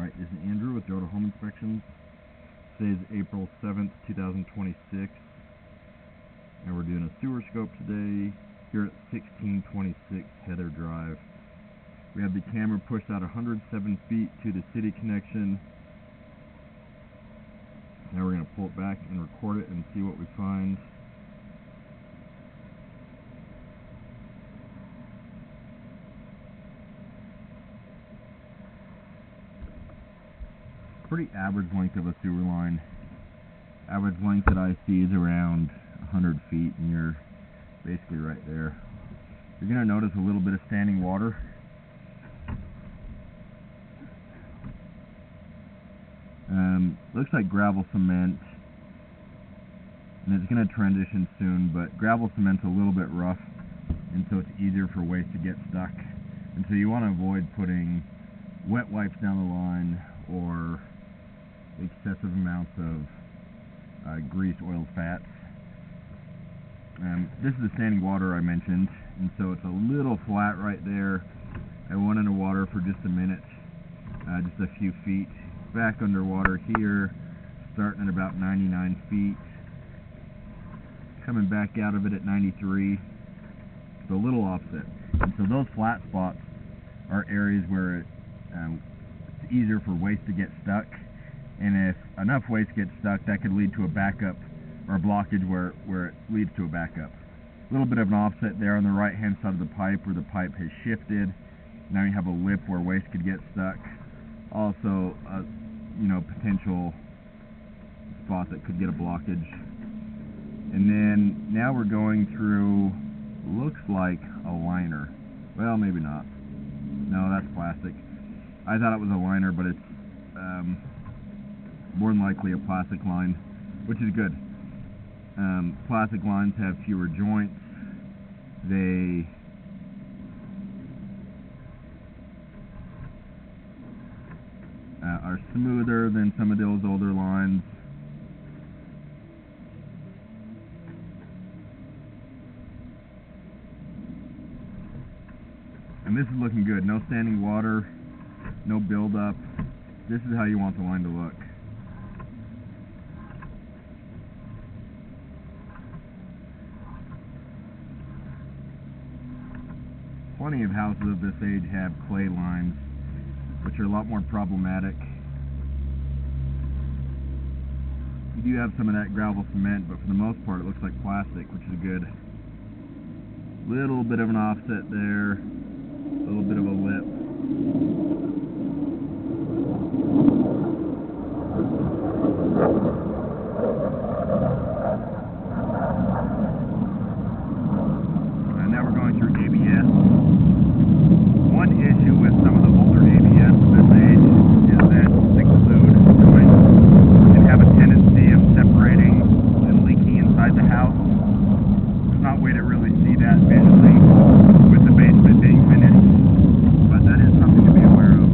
Alright, this is Andrew with Yoda Home Inspections. Today is April 7th, 2026, and we're doing a sewer scope today here at 1626 Heather Drive. We have the camera pushed out 107 feet to the city connection. Now we're going to pull it back and record it and see what we find. Pretty average length of a sewer line. Average length that I see is around 100 feet, and you're basically right there. You're going to notice a little bit of standing water. Looks like gravel cement, and it's going to transition soon, but gravel cement's a little bit rough, and so it's easier for waste to get stuck. And so you want to avoid putting wet wipes down the line or excessive amounts of grease, oils, fats. This is the standing water I mentioned, and so it's a little flat right there. I went underwater for just a minute, just a few feet. Back underwater here, starting at about 99 feet. Coming back out of it at 93. It's a little offset. And so those flat spots are areas where it's easier for waste to get stuck. And if enough waste gets stuck, that could lead to a backup or a blockage where it leads to a backup. A little bit of an offset there on the right hand side of the pipe where the pipe has shifted. Now you have a lip where waste could get stuck. Also, potential spot that could get a blockage. And then now we're going through, looks like a liner. Well, maybe not. No, that's plastic. I thought it was a liner, but it's more than likely a plastic line, which is good. Plastic lines have fewer joints. They are smoother than some of those older lines. And this is looking good. No standing water, no buildup. This is how you want the line to look. Plenty of houses of this age have clay lines, which are a lot more problematic. You do have some of that gravel cement, but for the most part it looks like plastic, which is good. Little bit of an offset there, a little bit of a lip. And now we're going through ABS. One issue with some of the older ABS of this age is that the fluid can have a tendency of separating and leaking inside the house. There's not a way to really see that visually with the basement being finished, but that is something to be aware of.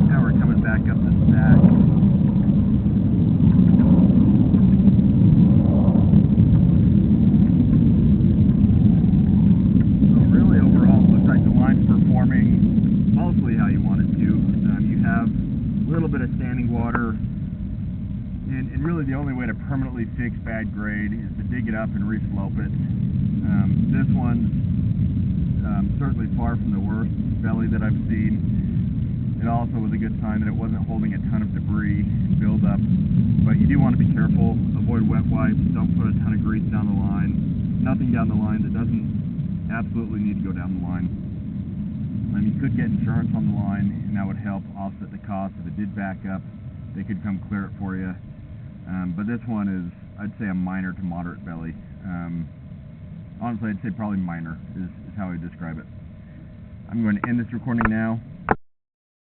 Now we're coming back up the stack. So really overall it looks like the line's performing mostly how you want it to. You have a little bit of standing water, and really the only way to permanently fix bad grade is to dig it up and re-slope it. This one's certainly far from the worst belly that I've seen. It also was a good sign that it wasn't holding a ton of debris and buildup. But you do want to be careful, avoid wet wipes, don't put a ton of grease down the line. Nothing down the line that doesn't absolutely need to go down the line. And you could get insurance on the line, and that would help offset the cost. If it did back up, they could come clear it for you. But this one is, I'd say, a minor to moderate belly. Honestly, I'd say probably minor is how I describe it. I'm going to end this recording now.